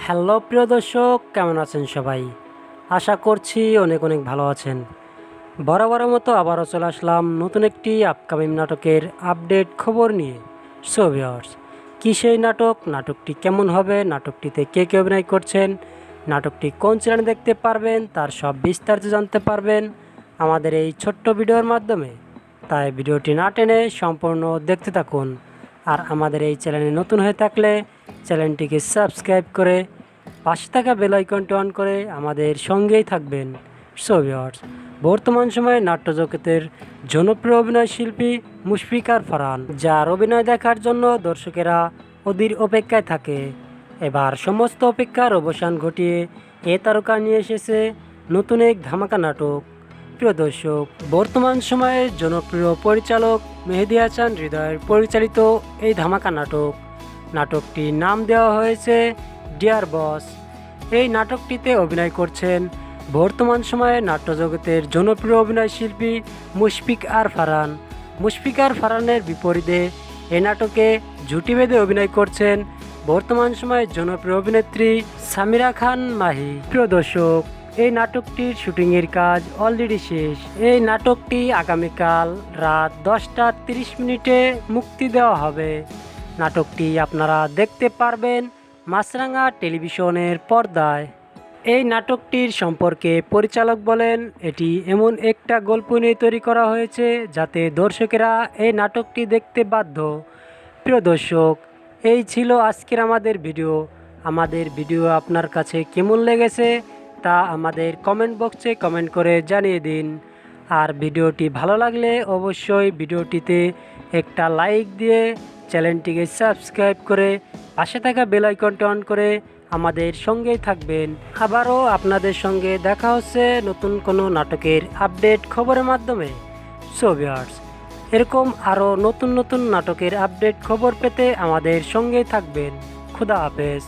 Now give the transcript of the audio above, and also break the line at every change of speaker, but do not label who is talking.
Hello প্রিয় দর্শক, কেমন আছেন সবাই? আশা করছি অনেক অনেক ভালো আছেন। বরাবরের মতো আবারও চলে আসলাম নতুন একটি আপকামিং নাটকের আপডেট খবর নিয়ে। সো ভিউয়ার্স, কী সেই নাটক, নাটকটি কেমন হবে, নাটকটিতে কে কে অভিনয় করছেন, নাটকটি কোন চ্যানেলে দেখতে পারবেন, তার সব বিস্তারিত জানতে পারবেন আমাদের এই ছোট্ট ভিডিওর মাধ্যমে। তাই ভিডিওটি না টেনে সম্পূর্ণ দেখতে থাকুন। আর আমাদের এই চ্যানেলে নতুন হয়ে থাকলে চ্যানেলটিকে সাবস্ক্রাইব করে পাশে থাকা বেল আইকনটি অন করে আমাদের সঙ্গেই থাকবেন। সো ভিউয়ার্স, বর্তমান সময়ে নাট্যজগতের জনপ্রিয় অভিনয় শিল্পী মুশফিকার ফারহান, যার অভিনয় দেখার জন্য দর্শকেরা অধীর অপেক্ষায় থাকে। এবার সমস্ত অপেক্ষার অবসান ঘটিয়ে এ তারকা নিয়ে এসেছে নতুন এক ধামাকা নাটক। প্রিয় দর্শক, বর্তমান সময়ের জনপ্রিয় পরিচালক মেহেদী হাসান হৃদয়ের পরিচালিত এই ধামাকা নাটকটির নাম দেওয়া হয়েছে ডিয়ার বস। এই নাটকটিতে অভিনয় করছেন বর্তমান সময়ে নাট্যজগতের জনপ্রিয় অভিনয় শিল্পী মুশফিকার ফারহানের বিপরীতে এই নাটকে জুটি বেঁধে অভিনয় করছেন বর্তমান সময়ের জনপ্রিয় অভিনেত্রী সামিরা খান মাহি। প্রিয় দর্শক, এই নাটকটির শুটিংয়ের কাজ অলরেডি শেষ। এই নাটকটি আগামীকাল রাত 10টা 30 মিনিটে মুক্তি দেওয়া হবে। নাটকটি আপনারা দেখতে পারবেন মাছরাঙা টেলিভিশনের পর্দায়। এই নাটকটির সম্পর্কে পরিচালক বলেন, এটি এমন একটা গল্প নিয়ে তৈরি করা হয়েছে যাতে দর্শকেরা এই নাটকটি দেখতে বাধ্য। প্রিয় দর্শক, এই ছিল আজকের আমাদের ভিডিও আপনার কাছে কেমন লেগেছে তা আমাদের কমেন্ট বক্সে কমেন্ট করে জানিয়ে দিন। আর ভিডিওটি ভালো লাগলে অবশ্যই ভিডিওটিতে একটা লাইক দিয়ে চ্যানেলটিকে সাবস্ক্রাইব করে পাশে থাকা বেল আইকনটি অন করে আমাদের সঙ্গেই থাকবেন। আবারও আপনাদের সঙ্গে দেখা হচ্ছে নতুন কোনো নাটকের আপডেট খবরের মাধ্যমে। সো ভিউয়ার্স, এরকম আরও নতুন নতুন নাটকের আপডেট খবর পেতে আমাদের সঙ্গেই থাকবেন। খুদা হাফেজ।